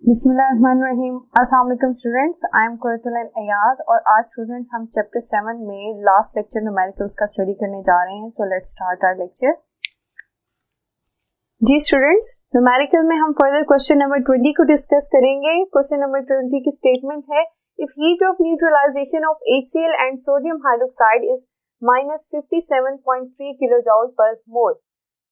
बिस्मिल्लाहिर्रहमानिर्रहीम। अस्सलाम वालेकुम students, I am Qurratul Ayaz और आज स्टूडेंट्स हम चैप्टर 7 में लास्ट लेक्चर न्यूमेरिकल्स का स्टडी करने जा रहे हैं। So let's start our lecture. जी स्टूडेंट्स, न्यूमेरिकल में हम फर्दर क्वेश्चन नंबर 20 को डिस्कस करेंगे। क्वेश्चन नंबर 20 की स्टेटमेंट है, if heat of neutralization of HCl and sodium hydroxide is -57.3 kilojoule per mole,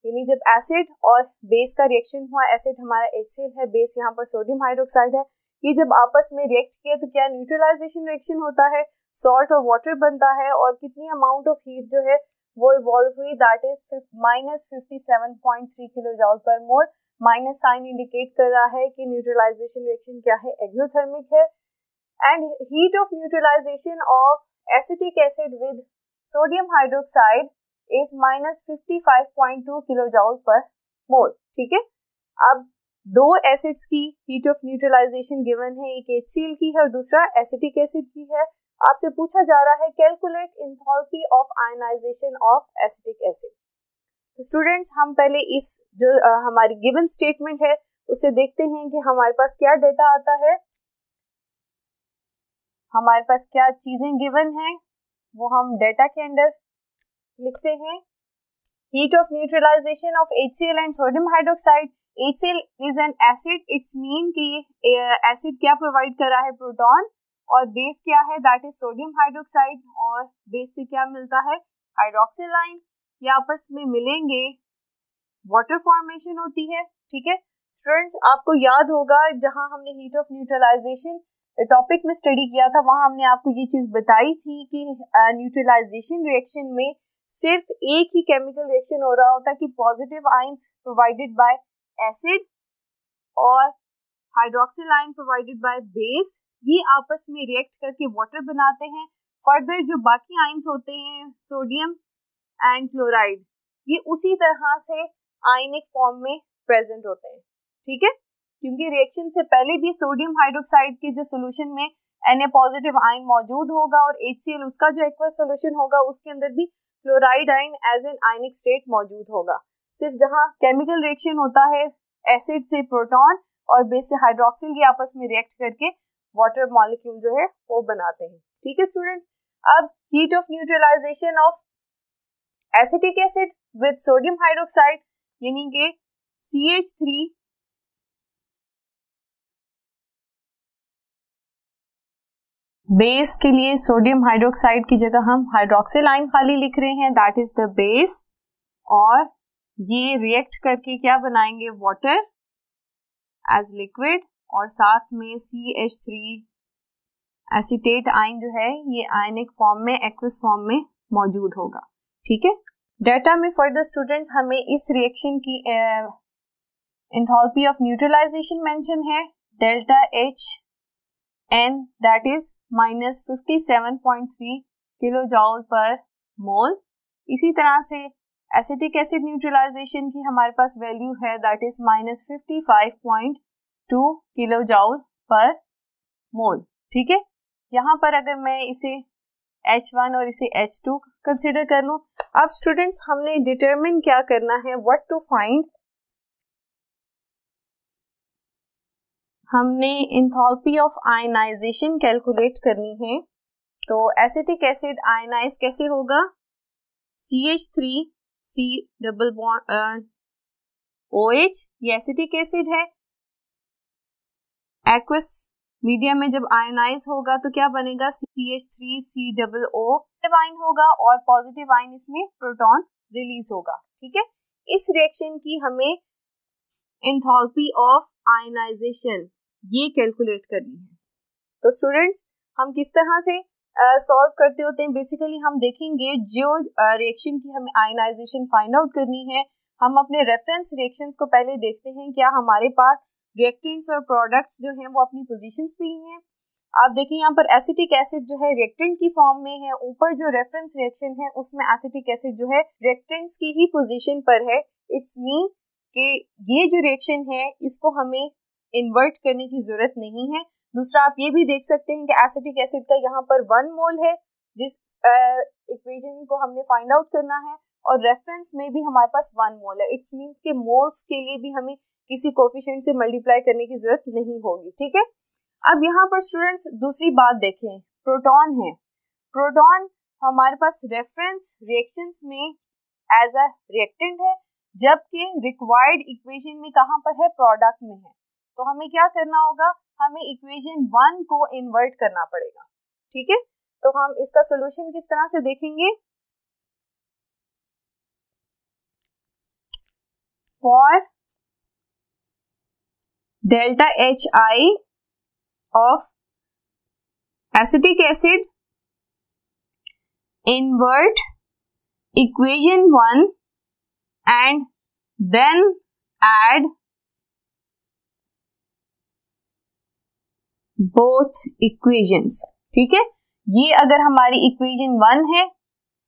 यानी जब एसिड और बेस का रिएक्शन हुआ, एसिड हमारा HCl है, बेस यहाँ पर सोडियम हाइड्रोक्साइड है, ये जब आपस में रिएक्ट किया तो क्या न्यूट्रलाइजेशन रिएक्शन होता है, सॉल्ट और वाटर बनता है और कितनी अमाउंट ऑफ हीट जो है वो इवॉल्व हुई, that is -57.3 kilojoule per mole. Minus sign indicate कर रहा है कि न्यूट्रलाइजेशन रिएक्शन क्या है, एक्सोथर्मिक है। And heat of neutralization of acetic acid with sodium hydroxide is -55.2 kilojoule per mole. ठीक है, अब दो एसिड्स की हीट ऑफ न्यूट्रलाइजेशन गिवन है, एक HCl की है और दूसरा एसिटिक एसिड की है। आपसे पूछा जा रहा है calculate enthalpy of ionization of acetic acid. तो स्टूडेंट्स हम पहले इस जो हमारी गिवन स्टेटमेंट है उसे देखते हैं कि हमारे पास क्या डेटा आता है, हमारे पास क्या चीजें गिवन है वो हम डेटा के अंदर लिखते हैं। Heat of neutralization of HCl and sodium hydroxide. HCl is an acid, it's mean कि एसिड क्या प्रोवाइड कर रहा है, प्रोटॉन, और बेस क्या है, दैट इज सोडियम हाइड्रोक्साइड, और बेस से क्या मिलता है, हाइड्रोक्सिल आयन। ये आपस में मिलेंगे, वाटर फॉर्मेशन होती है। ठीक है स्टूडेंट्स, आपको याद होगा जहां हमने हीट ऑफ न्यूट्रलाइजेशन टॉपिक में स्टडी किया था वहां हमने आपको ये चीज बताई थी कि न्यूट्रलाइजेशन रिएक्शन में सिर्फ एक ही केमिकल रिएक्शन हो रहा होता है कि positive ions provided by acid और hydroxyl ion provided by base, ये आपस में रिएक्ट करके वाटर बनाते हैं। फर्दर जो बाकी आयंस होते हैं, सोडियम एंड क्लोराइड, ये उसी तरह से आयनिक फॉर्म में प्रेजेंट होते हैं। ठीक है, क्योंकि रिएक्शन से पहले भी सोडियम हाइड्रोक्साइड के जो सोल्यूशन में Na पॉजिटिव आयन मौजूद होगा और HCl उसका जो एक्वस सोल्यूशन होगा उसके अंदर भी chloride ion as an ionic state मौजूद होगा। सिर्फ जहां केमिकल रिएक्शन होता है एसिड से प्रोटॉन और बेस से हाइड्रोक्सिल की आपस में रिएक्ट करके वाटर मॉलिक्यूल जो है वो बनाते हैं। ठीक है स्टूडेंट, अब heat of neutralization of acetic acid with sodium hydroxide, यानी कि CH3 बेस के लिए सोडियम हाइड्रोक्साइड की जगह हम हाइड्रोक्सिल आयन खाली लिख रहे हैं, दैट इज द बेस, और ये रिएक्ट करके क्या बनाएंगे, वाटर एज लिक्विड, और साथ में CH3 एसीटेट आयन जो है ये आयनिक फॉर्म में, एक्वस फॉर्म में मौजूद होगा। ठीक है, डेटा में फर्दर स्टूडेंट्स हमें इस रिएक्शन की एंथैल्पी ऑफ न्यूट्रलाइजेशन मेंशन है, delta HN that is -57.3 kilojoule per मोल। इसी तरह से एसिटिक एसिड न्यूट्रलाइजेशन की हमारे पास वैल्यू है, that is -55.2 kilojoule per mole. ठीक है, यहाँ पर अगर मैं इसे H1 और इसे H2 कंसिडर कर लूं, अब स्टूडेंट्स हमने डिटरमिन क्या करना है, व्हाट टू फाइंड, हमने एंथैल्पी ऑफ आयनाइजेशन कैलकुलेट करनी है। तो एसिटिक एसिड आयनाइज कैसे होगा, CH3C डबल बॉन्ड OH, ये एसिटिक एसिड है, एक्वस मीडियम में जब आयनाइज होगा तो क्या बनेगा, CH3C डबल O आयन होगा और पॉजिटिव आयन इसमें प्रोटॉन रिलीज होगा। ठीक है, इस रिएक्शन की हमें एंथैल्पी ऑफ आयनाइजेशन ये कैलकुलेट करनी है। तो स्टूडेंट्स हम किस तरह से सॉल्व करते होते हैं, बेसिकली हम देखेंगे जो रिएक्शन की हमें आयनाइजेशन फाइंड आउट करनी है, हम अपने रेफरेंस रिएक्शंस को पहले देखते हैं क्या हमारे पास रिएक्टेंट्स और प्रोडक्ट्स जो हैं वो अपनी पोजीशंस पे ही हैं। आप देखें यहाँ पर एसिटिक एसिड जो है रिएक्टेंट की फॉर्म में है, ऊपर जो रेफरेंस रिएक्शन है उसमें एसिटिक एसिड जो है रिएक्टेंट्स की ही पोजीशन पर है। इट्स मीन कि ये जो रिएक्शन है इसको हमें इन्वर्ट करने की जरूरत नहीं है। दूसरा आप ये भी देख सकते हैं कि एसिटिक एसिड का यहाँ पर 1 मोल है, जिस इक्वेशन को हमने फाइंड आउट करना है, और रेफरेंस में भी हमारे पास 1 मोल है। इट्स मीन कि मोल्स के लिए भी हमें किसी कोफिशिएंट से मल्टीप्लाई करने की जरूरत नहीं होगी, ठीक है। अब यहाँ पर स्टूडेंट्स दूसरी बात देखें, प्रोटॉन है। प्रोटॉन हमारे पास रेफरेंस रिएक्शंस में एज अ रिएक्टेंट है, जबकि रिक्वायर्ड इक्वेशन में कहाँ पर है, प्रोडक्ट में है। तो हमें क्या करना होगा, हमें इक्वेशन 1 को इन्वर्ट करना पड़ेगा, ठीक है। तो हम इसका सोल्यूशन किस तरह से देखेंगे, for delta HI of acetic acid, invert equation 1 and then add both equations, ठीक है। ये अगर हमारी इक्वेशन 1 है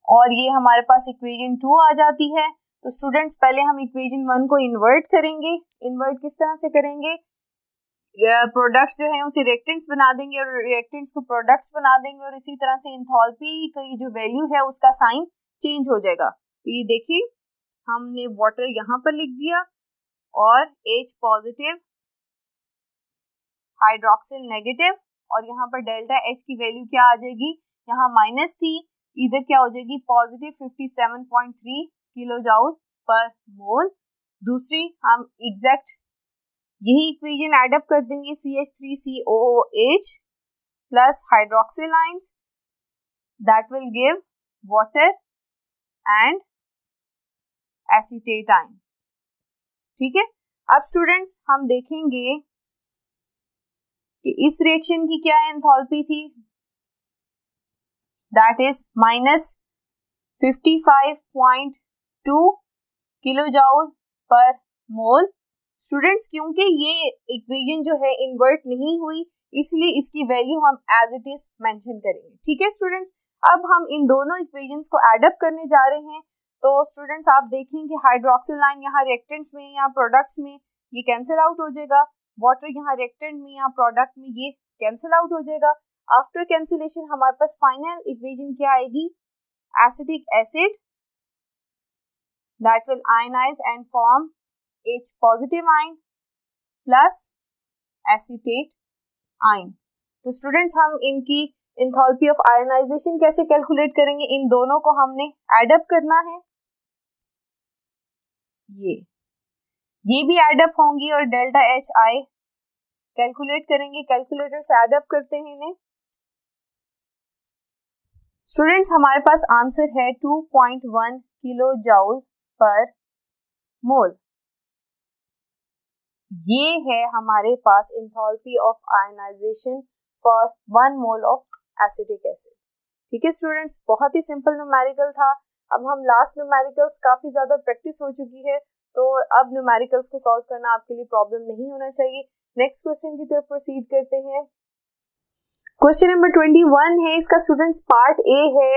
और ये हमारे पास इक्वेशन 2 आ जाती है, तो स्टूडेंट्स पहले हम इक्वेशन 1 को इन्वर्ट करेंगे। इन्वर्ट किस तरह से करेंगे, प्रोडक्ट्स जो है उसे रिएक्टेंट्स बना देंगे और रिएक्टेंट्स को प्रोडक्ट्स बना देंगे, और इसी तरह से एंथैल्पी की जो वैल्यू है उसका साइन चेंज हो जाएगा। तो ये देखिए हमने वाटर यहाँ पर लिख दिया और H पॉजिटिव, हाइड्रोक्सिल नेगेटिव, और यहाँ पर डेल्टा H की वैल्यू क्या आ जाएगी, यहाँ माइनस थी, इधर क्या हो जाएगी पॉजिटिव 57.3 किलो जूल पर मोल। दूसरी हम एग्जैक्ट यही इक्वेशन एड अप कर देंगे, CH3COOH plus hydroxyl ions, that will give water and acetate ion, ठीक है। अब स्टूडेंट्स हम देखेंगे कि इस रिएक्शन की क्या एंथैल्पी थी, that is minus 55.2 kilo joule per mole. Students क्योंकि ये इक्वेशन जो है इन्वर्ट नहीं हुई, इसलिए इसकी वैल्यू हम एज इट इज मेंशन करेंगे, ठीक है स्टूडेंट्स। अब हम इन दोनों इक्वेशंस को एड अप करने जा रहे हैं। तो स्टूडेंट्स आप देखें कि हाइड्रोक्सिल आयन यहाँ रिएक्टेंट्स में या प्रोडक्ट्स में ये कैंसिल आउट हो जाएगा, वाटर यहाँ रिएक्टेंट में या प्रोडक्ट में ये कैंसिल आउट हो जाएगा। आफ्टर कैंसिलेशन हमारे पास फाइनल इक्वेशन क्या आएगी, acetic acid that will ionize and form H positive ion plus acetate ion. तो स्टूडेंट्स हम इनकी एंथैल्पी ऑफ आयनाइजेशन कैसे कैलकुलेट करेंगे, इन दोनों को हमने एड अप करना है, ये भी एड अप होंगी और डेल्टा HI कैलकुलेट करेंगे। कैलकुलेटर से एड अप करते हैं इन्हें। स्टूडेंट्स हमारे पास आंसर है 2.1 किलो जूल पर मोल। ये है हमारे पास enthalpy of ionization for 1 mole of acetic acid, ठीक है स्टूडेंट्स। बहुत ही सिंपल न्यूमेरिकल था। अब हम लास्ट न्यूमेरिकल्स काफी ज्यादा प्रैक्टिस हो चुकी है, तो अब न्यूमेरिकल्स को सॉल्व करना आपके लिए प्रॉब्लम नहीं होना चाहिए। नेक्स्ट क्वेश्चन की तरफ प्रोसीड करते हैं। क्वेश्चन नंबर 21 है, इसका स्टूडेंट्स पार्ट ए है,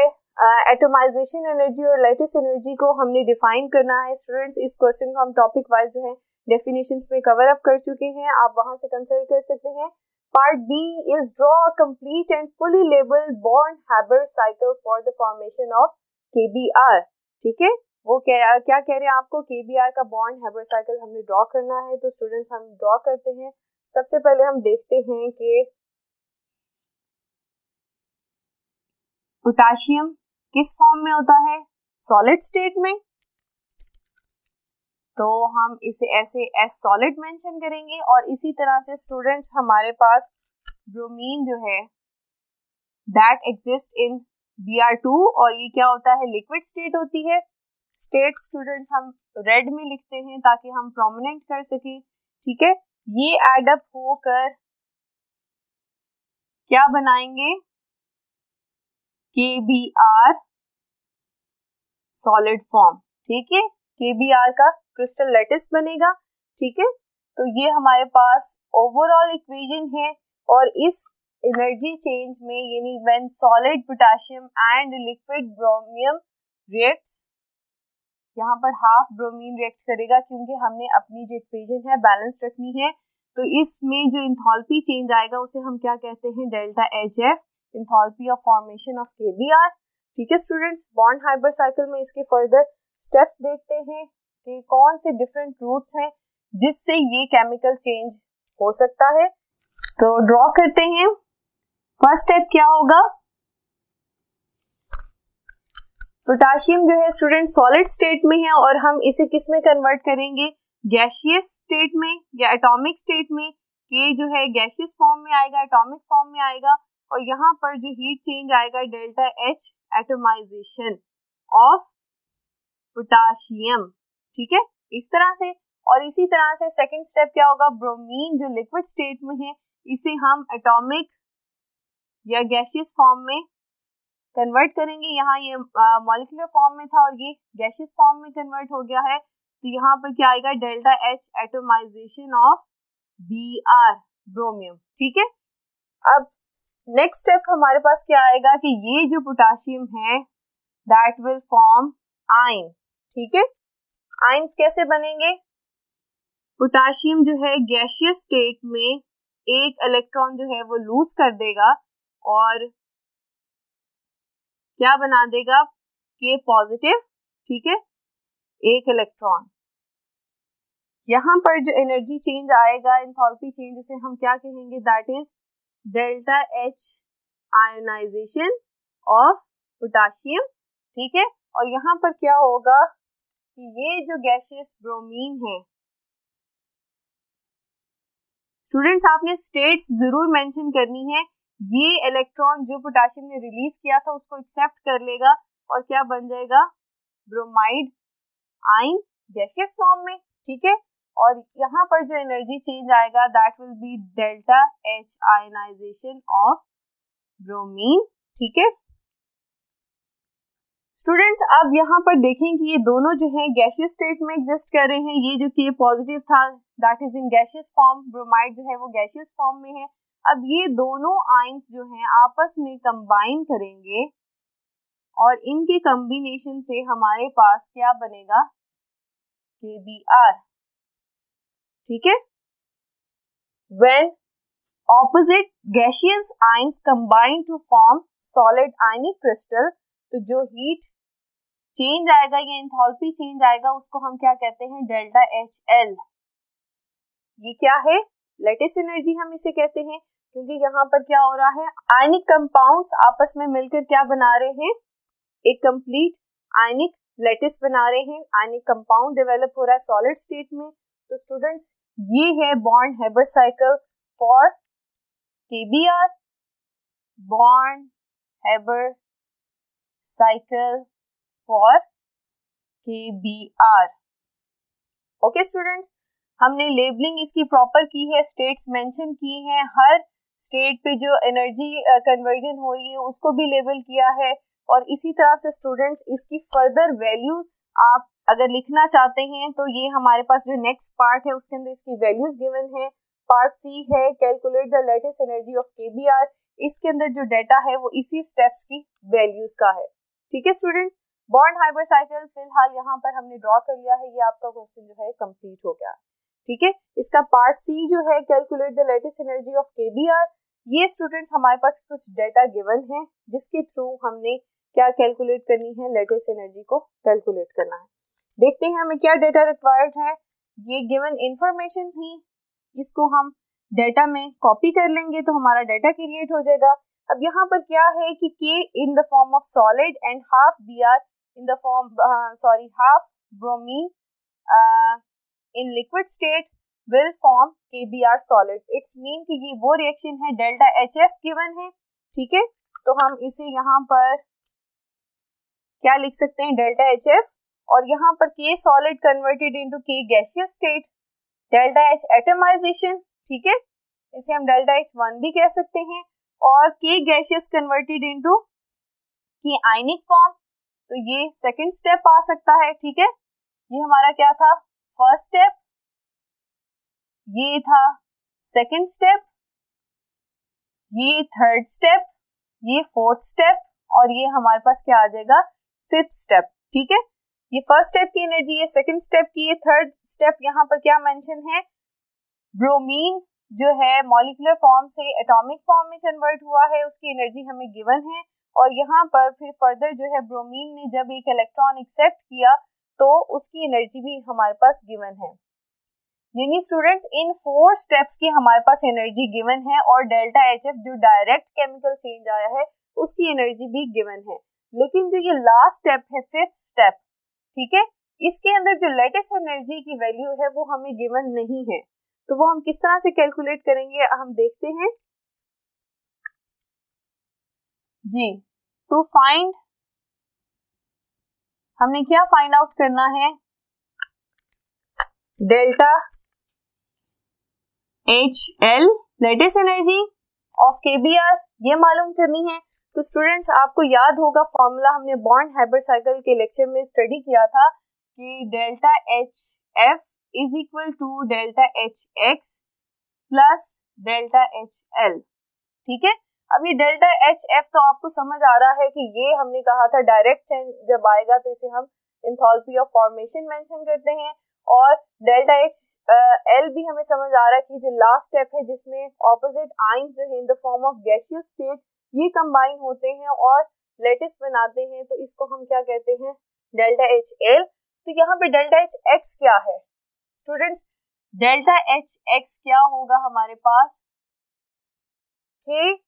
एटमाइजेशन एनर्जी और लैटिस एनर्जी को हमने डिफाइन करना है। स्टूडेंट्स इस क्वेश्चन को हम टॉपिक वाइज जो है डेफिनेशंस में कवर अप कर चुके हैं, आप वहां से कंसल्ट कर सकते हैं। Part B is draw a complete and fully labelled Born Haber cycle for the formation of KBr, ठीक है। वो क्या कह रहे हैं आपको, KBr का बॉर्न-हैबर साइकिल हमने ड्रॉ करना है। तो स्टूडेंट्स हम ड्रॉ करते हैं। सबसे पहले हम देखते हैं कि पोटेशियम किस फॉर्म में होता है, सॉलिड स्टेट में, तो हम इसे ऐसे एस सॉलिड मेंशन करेंगे। और इसी तरह से स्टूडेंट्स हमारे पास ब्रोमीन जो है दैट एग्जिस्ट इन Br2, और ये क्या होता है, लिक्विड स्टेट होती है। स्टेट स्टूडेंट्स हम रेड में लिखते हैं ताकि हम प्रोमिनेंट कर सकें, ठीक है। ये एड अप होकर क्या बनाएंगे, KBr सॉलिड फॉर्म, ठीक है। KBr का क्रिस्टल लैटिस बनेगा, ठीक है। तो ये हमारे पास ओवरऑल इक्वेशन है। और इस एनर्जी चेंज में यानी when solid potassium and liquid ब्रोमियम reacts, यहाँ पर हाफ ब्रोमीन रिएक्ट करेगा क्योंकि हमने अपनी जो इक्वेशन है बैलेंस रखनी है। तो इसमें जो एंथैल्पी चेंज आएगा उसे हम क्या कहते हैं, delta HF, enthalpy of formation of KBr, ठीक है स्टूडेंट्स। बॉर्न-हाइबर साइकिल में इसके फर्दर स्टेप्स देखते हैं कि कौन से डिफरेंट रूट्स हैं जिससे ये केमिकल चेंज हो सकता है। तो ड्रॉ करते हैं। फर्स्ट स्टेप क्या होगा, पोटाशियम जो है स्टूडेंट सॉलिड स्टेट में है और हम इसे किस में कन्वर्ट करेंगे, गैसियस स्टेट में या एटॉमिक स्टेट में। ये जो है गैसियस फॉर्म में आएगा, एटॉमिक फॉर्म में आएगा और यहाँ पर जो हीट चेंज आएगा delta H, atomisation of potassium, ठीक है, इस तरह से। और इसी तरह से सेकंड स्टेप क्या होगा, ब्रोमीन जो लिक्विड स्टेट में है इसे हम एटॉमिक या गैसियस फॉर्म में कन्वर्ट करेंगे। यहाँ ये मॉलिक्यूलर फॉर्म में था और ये गैसियस फॉर्म में कन्वर्ट हो गया है, तो यहाँ पर क्या आएगा, delta H, atomisation of Br, ब्रोमियम, ठीक है। अब नेक्स्ट स्टेप हमारे पास क्या आएगा कि ये जो पोटाशियम है दैट विल फॉर्म आयन, ठीक है। आयंस कैसे बनेंगे, पोटाशियम जो है गैसियस स्टेट में एक इलेक्ट्रॉन जो है वो लूज कर देगा और क्या बना देगा, K पॉजिटिव, ठीक है, एक इलेक्ट्रॉन। यहाँ पर जो एनर्जी चेंज आएगा, एंथैल्पी चेंज, उसे हम क्या कहेंगे, that is delta H ionization of potassium, ठीक है। और यहाँ पर क्या होगा कि ये जो गैसियस ब्रोमीन है, स्टूडेंट्स आपने स्टेट्स जरूर मेंशन करनी है। ये इलेक्ट्रॉन जो पोटाशियम ने रिलीज किया था उसको एक्सेप्ट कर लेगा और क्या बन जाएगा, ब्रोमाइड आयन गैसियस फॉर्म में, ठीक है। और यहाँ पर जो एनर्जी चेंज आएगा that will be delta H ionization of bromine, ठीक है। स्टूडेंट्स अब यहाँ पर देखें कि ये दोनों जो है गैसियस स्टेट में एग्जिस्ट कर रहे हैं। ये जो K पॉजिटिव था that is in gaseous form, bromide जो है वो गैसियस फॉर्म में है। अब ये दोनों आयंस जो हैं आपस में कंबाइन करेंगे और इनके कॉम्बिनेशन से हमारे पास क्या बनेगा, KBr, ठीक है। When opposite gaseous ions combine to form solid ionic crystal, तो जो हीट चेंज आएगा या एंथैल्पी चेंज आएगा उसको हम क्या कहते हैं, डेल्टा एच एल। ये क्या है, लैटिस एनर्जी हम इसे कहते हैं, क्योंकि यहाँ पर क्या हो रहा है, आयनिक कंपाउंड्स आपस में मिलकर क्या बना रहे हैं, एक कंप्लीट आयनिक लैटिस बना रहे हैं। आयनिक कंपाउंड डेवलप हो रहा है सॉलिड स्टेट में। तो स्टूडेंट्स ये है born-Haber cycle for KBr, born-Haber cycle for KBr। Okay students, हमने लेबलिंग इसकी प्रॉपर की है, स्टेट्स मेंशन की हैं, हर स्टेट पे जो एनर्जी कन्वर्जन हो रही है उसको भी लेबल किया है। और इसी तरह से स्टूडेंट्स इसकी फर्दर वैल्यूज आप अगर लिखना चाहते हैं तो ये हमारे पास जो नेक्स्ट पार्ट है उसके अंदर इसकी वैल्यूज गिवन है। पार्ट सी है calculate the latest energy of KBr। इसके अंदर जो डाटा है वो इसी स्टेप्स की वैल्यूज का है, ठीक है स्टूडेंट्स। बॉर्न-हाइबर साइकिल फिलहाल यहाँ पर हमने ड्रॉ कर लिया है, ये आपका क्वेश्चन जो है कंप्लीट हो गया, ठीक है। इसका पार्ट सी जो है calculate the latest energy of KBr, ये स्टूडेंट्स हमारे पास कुछ डाटा गिवन है जिसके थ्रू हमने क्या कैलकुलेट करनी है, लेटेस्ट एनर्जी को कैलकुलेट करना है। देखते हैं हमें क्या डाटा रिक्वायर्ड है। ये गिवन इंफॉर्मेशन थी, इसको हम डाटा में कॉपी कर लेंगे तो हमारा डाटा क्रिएट हो जाएगा। अब यहाँ पर क्या है कि K in the form of solid and half Br in the form half bromine in liquid state will form KBr solid। It's mean कि ये वो रिएक्शन है, डेल्टा HF गिवन है, ठीक है। तो हम इसे यहाँ पर क्या लिख सकते हैं, डेल्टा HF, और यहाँ पर K solid converted into K gaseous state, delta H atomization, ठीक है, इसे हम डेल्टा H1 भी कह सकते हैं, और K gaseous converted into K ionic form, तो ये सेकंड स्टेप आ सकता है, ठीक है। ये हमारा क्या था, फर्स्ट स्टेप, ये था सेकंड स्टेप, ये थर्ड स्टेप, ये फोर्थ स्टेप, और ये हमारे पास क्या आ जाएगा, फिफ्थ स्टेप, ठीक है। ये फर्स्ट स्टेप की एनर्जी है, सेकंड स्टेप की, ये थर्ड स्टेप। यहाँ पर क्या मेंशन है, ब्रोमीन जो है मॉलिक्यूलर फॉर्म से एटॉमिक फॉर्म में कन्वर्ट हुआ है, उसकी एनर्जी हमें गिवन है। और यहाँ पर फिर फर्दर जो है ब्रोमीन ने जब एक इलेक्ट्रॉन एक्सेप्ट किया तो उसकी एनर्जी भी हमारे पास गिवन है। यानी स्टूडेंट्स इन 4 स्टेप्स की हमारे पास एनर्जी गिवन है और डेल्टा एच एफ जो डायरेक्ट केमिकल चेंज आया है उसकी एनर्जी भी गिवन है। लेकिन जो ये लास्ट स्टेप है, 5th स्टेप, ठीक है, इसके अंदर जो लेटेस्ट एनर्जी की वैल्यू है वो हमें गिवन नहीं है, तो वो हम किस तरह से कैलकुलेट करेंगे हम देखते हैं जी। टू फाइंड, हमने क्या फाइंड आउट करना है, delta H L latest energy of KBr ये मालूम करनी है। तो स्टूडेंट्स आपको याद होगा फॉर्मूला हमने बॉर्न-हाइबर साइकिल के लेक्चर में स्टडी किया था कि delta H F is equal to delta H X plus delta H L, ठीक है। अब ये डेल्टा एच एफ तो आपको समझ आ रहा है कि ये हमने कहा था डायरेक्ट चेंज जब आएगा तो इसे हम एंथैल्पी ऑफ फॉर्मेशन मेंशन करते हैं, और डेल्टा एच एल भी हमें समझ आ रहा है कि जो लास्ट स्टेप है जिसमें ऑपोजिट आयंस जो है in the form of gaseous state ये कंबाइन होते हैं और लेटिस बनाते हैं, तो इसको हम क्या कहते हैं, डेल्टा एच एल। तो यहाँ पे डेल्टा एच एक्स क्या है स्टूडेंट्स, डेल्टा एच एक्स क्या होगा हमारे पास कि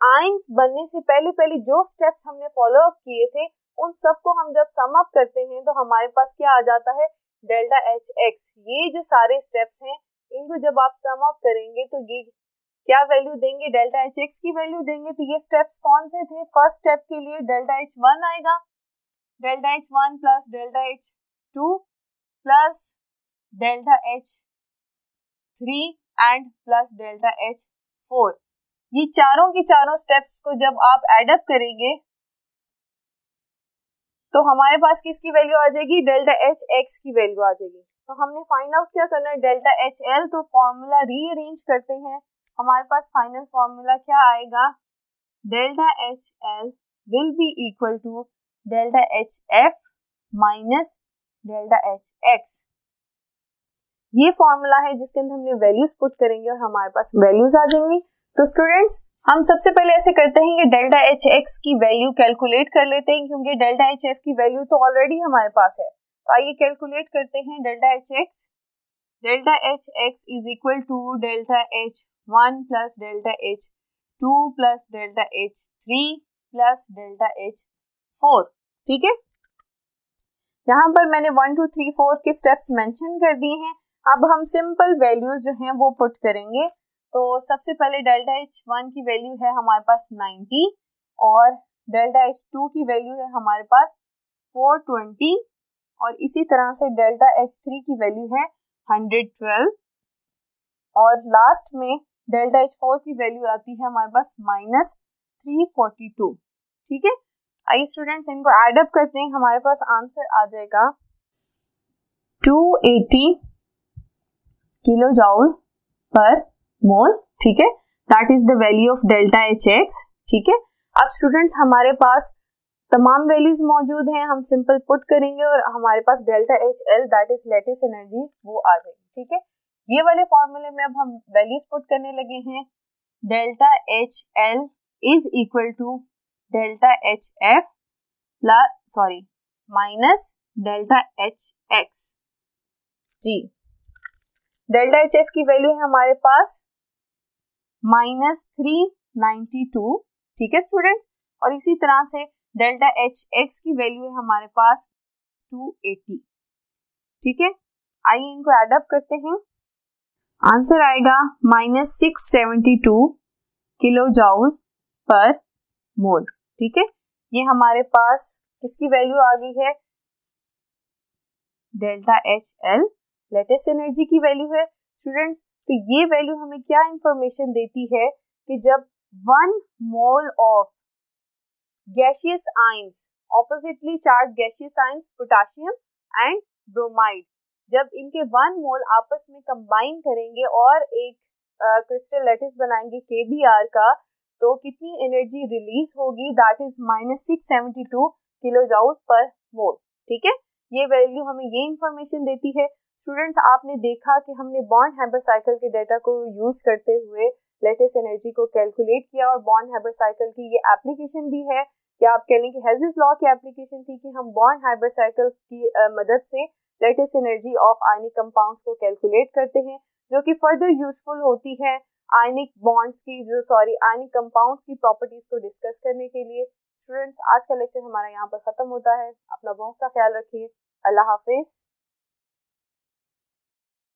आयंस बनने से पहले जो स्टेप्स हमने फॉलो अप किए थे उन सबको हम जब सम अप करते हैं तो हमारे पास क्या आ जाता है, डेल्टा एच एक्स। ये जो सारे स्टेप्स हैं इनको जब आप सम अप करेंगे तो ये क्या वैल्यू देंगे, डेल्टा एच एक्स की वैल्यू देंगे। तो ये स्टेप्स कौन से थे, फर्स्ट स्टेप के लिए डेल्टा एच वन आएगा, delta H one plus delta H two plus delta H three and plus delta H four. ये चारों की चारों स्टेप्स को जब आप एडअप करेंगे तो हमारे पास किसकी वैल्यू आ जाएगी, डेल्टा एच एक्स की वैल्यू आ जाएगी। तो हमने फाइंड आउट क्या करना है, डेल्टा एच एल। तो फॉर्मूला रीअरेंज करते हैं, हमारे पास फाइनल फॉर्मूला क्या आएगा, delta H L will be equal to delta H F minus delta H X. ये फॉर्मूला है जिसके अंदर हमने वैल्यूज पुट करेंगे और हमारे पास वैल्यूज आ जाएंगी। तो स्टूडेंट्स हम सबसे पहले ऐसे करते हैं कि डेल्टा एच एक्स की वैल्यू कैलकुलेट कर लेते हैं, क्योंकि डेल्टा एच एफ की वैल्यू तो ऑलरेडी हमारे पास है। तो आइए कैलकुलेट करते हैं delta H X. Delta H X is equal to delta H one plus delta H two plus delta H three plus delta H four, ठीक है। यहाँ पर मैंने 1 2 3 4 के स्टेप्स मेंशन कर दिए हैं। अब हम सिंपल वैल्यूज जो हैं वो पुट करेंगे। तो सबसे पहले डेल्टा एच वन की वैल्यू है हमारे पास 90 और डेल्टा एच टू की वैल्यू है हमारे पास 420 और इसी तरह से डेल्टा एच थ्री की वैल्यू है 112 और लास्ट में डेल्टा एच फोर की वैल्यू आती है हमारे पास -342, ठीक है। आइए स्टूडेंट्स इनको एड अप करते हैं, हमारे पास आंसर आ जाएगा 280 किलो जूल पर मोल, ठीक है। That is the value of delta H x, ठीक है। अब स्टूडेंट्स हमारे पास तमाम वैल्यूज मौजूद हैं, हम सिंपल पुट करेंगे और हमारे पास delta H L that is lattice energy वो आ जाएगी, ठीक है। ये वाले फॉर्मूले में अब हम वैल्यूज पुट करने लगे हैं। Delta H L is equal to delta H F minus delta H X जी। डेल्टा एच एफ की वैल्यू है हमारे पास -392, ठीक है स्टूडेंट्स। और इसी तरह से डेल्टा एच एक्स की वैल्यू है हमारे पास 280, ठीक है। आइए इनको एड अप करते हैं, आंसर आएगा -672 किलो जूल पर मोल, ठीक है। ये हमारे पास किसकी वैल्यू आ गई है, delta H L latest energy की वैल्यू है स्टूडेंट्स। तो ये वैल्यू हमें क्या इंफॉर्मेशन देती है कि जब 1 mole of gaseous ions, oppositely charge gaseous ions potassium and bromide, जब इनके 1 मोल आपस में कंबाइन करेंगे और एक क्रिस्टल लैटिस बनाएंगे केबीआर का, तो कितनी एनर्जी रिलीज होगी, that is -672 kilo joule per mole, ठीक है। ये वैल्यू हमें ये इंफॉर्मेशन देती है। स्टूडेंट्स आपने देखा कि हमने बॉर्न-हाइबर साइकिल के डाटा को यूज करते हुए लेटेस्ट एनर्जी को कैलकुलेट किया और बॉर्न-हाइबर साइकिल की ये एप्लीकेशन भी है, या आप कह लें कि हेज़ेस लॉ की एप्लीकेशन थी कि हम बॉर्न-हाइबर साइकिल की मदद से latest energy of ionic compounds को कैलकुलेट करते हैं, जो कि फर्दर यूजफुल होती है आयनिक बॉन्ड्स की आयनिक कंपाउंड्स की प्रॉपर्टीज को डिस्कस करने के लिए। स्टूडेंट्स, आज का लेक्चर हमारा यहाँ पर खत्म होता है। अपना बहुत सा ख्याल रखिए। अल्लाह हाफिज।